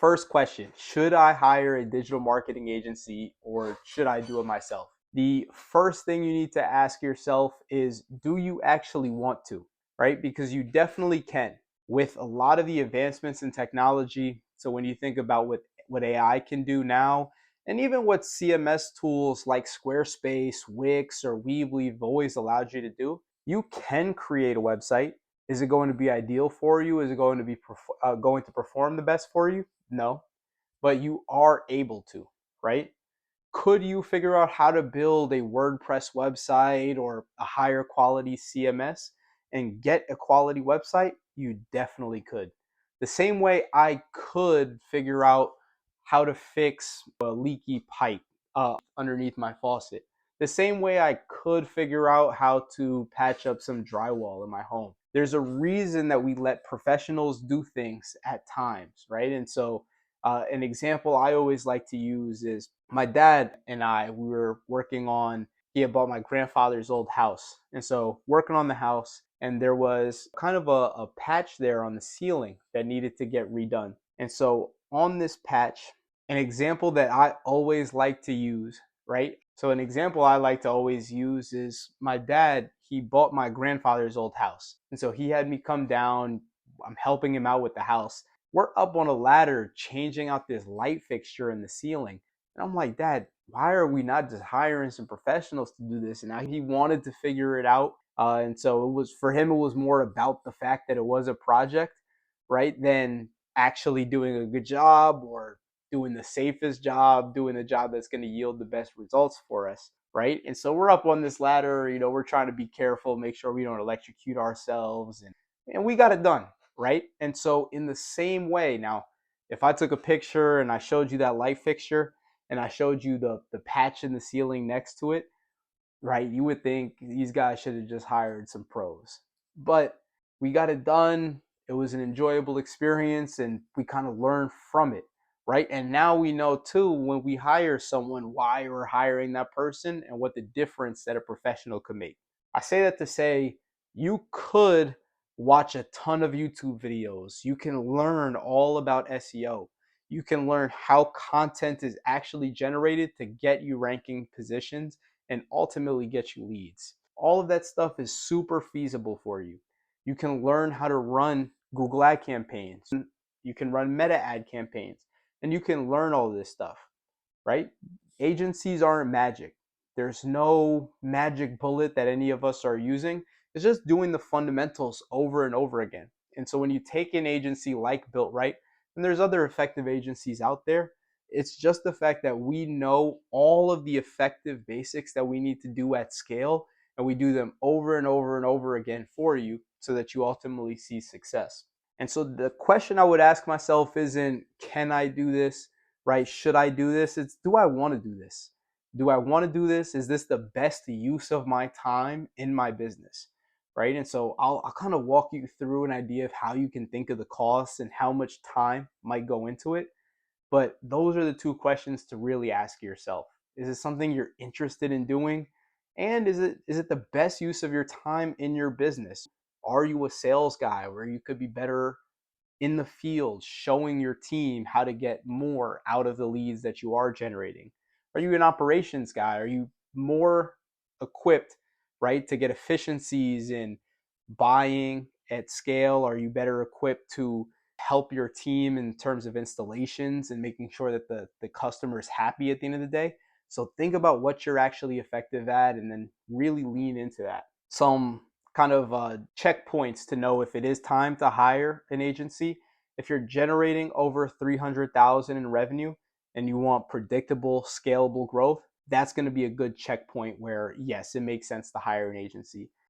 First question, should I hire a digital marketing agency or should I do it myself? The first thing you need to ask yourself is, do you actually want to, right? Because you definitely can with a lot of the advancements in technology. So when you think about what AI can do now, and even what CMS tools like Squarespace, Wix, or Weebly have always allowed you to do, you can create a website. Is it going to be ideal for you? Is it going to be going to perform the best for you? No, but you are able to, right? Could you figure out how to build a WordPress website or a higher quality CMS and get a quality website? You definitely could. The same way I could figure out how to fix a leaky pipe underneath my faucet. The same way I could figure out how to patch up some drywall in my home. There's a reason that we let professionals do things at times, right? And so an example I always like to use is my dad and we were working on, he had bought my grandfather's old house. And so working on the house, and there was kind of a patch there on the ceiling that needed to get redone. And so on this patch, an example that I always like to use, right? So an example I like to always use is my dad, he bought my grandfather's old house. And so he had me come down, I'm helping him out with the house. We're up on a ladder changing out this light fixture in the ceiling. And I'm like, Dad, why are we not just hiring some professionals to do this? And now he wanted to figure it out. And so it was, for him, it was more about the fact that it was a project, right? Than actually doing a good job or doing the safest job, doing the job that's going to yield the best results for us, right? And so we're up on this ladder, we're trying to be careful, make sure we don't electrocute ourselves, and we got it done, right? And so in the same way, now, if I took a picture and I showed you that light fixture and I showed you the patch in the ceiling next to it, right, you would think these guys should have just hired some pros. But we got it done. It was an enjoyable experience and we kind of learned from it, right? And now we know too, when we hire someone, why we're hiring that person and what the difference that a professional could make. I say that to say you could watch a ton of YouTube videos. You can learn all about SEO. You can learn how content is actually generated to get you ranking positions and ultimately get you leads. All of that stuff is super feasible for you. You can learn how to run Google ad campaigns. You can run meta ad campaigns and you can learn all this stuff, right? Agencies aren't magic. There's no magic bullet that any of us are using. It's just doing the fundamentals over and over again. And so when you take an agency like Built Right, and there's other effective agencies out there, it's just the fact that we know all of the effective basics that we need to do at scale, and we do them over and over and over again for you so that you ultimately see success. And so the question I would ask myself isn't, can I do this, right? Should I do this? It's, do I want to do this? Do I want to do this? Is this the best use of my time in my business? Right. And so I'll kind of walk you through an idea of how you can think of the costs and how much time might go into it. But those are the two questions to really ask yourself. Is it something you're interested in doing? And is it the best use of your time in your business? Are you a sales guy where you could be better in the field showing your team how to get more out of the leads that you are generating? Are you an operations guy? Are you more equipped, right, to get efficiencies in buying at scale? Are you better equipped to help your team in terms of installations and making sure that the customer is happy at the end of the day? So think about what you're actually effective at and then really lean into that. Some kind of checkpoints to know if it is time to hire an agency. If you're generating over 300,000 in revenue and you want predictable, scalable growth, that's going to be a good checkpoint where yes, it makes sense to hire an agency.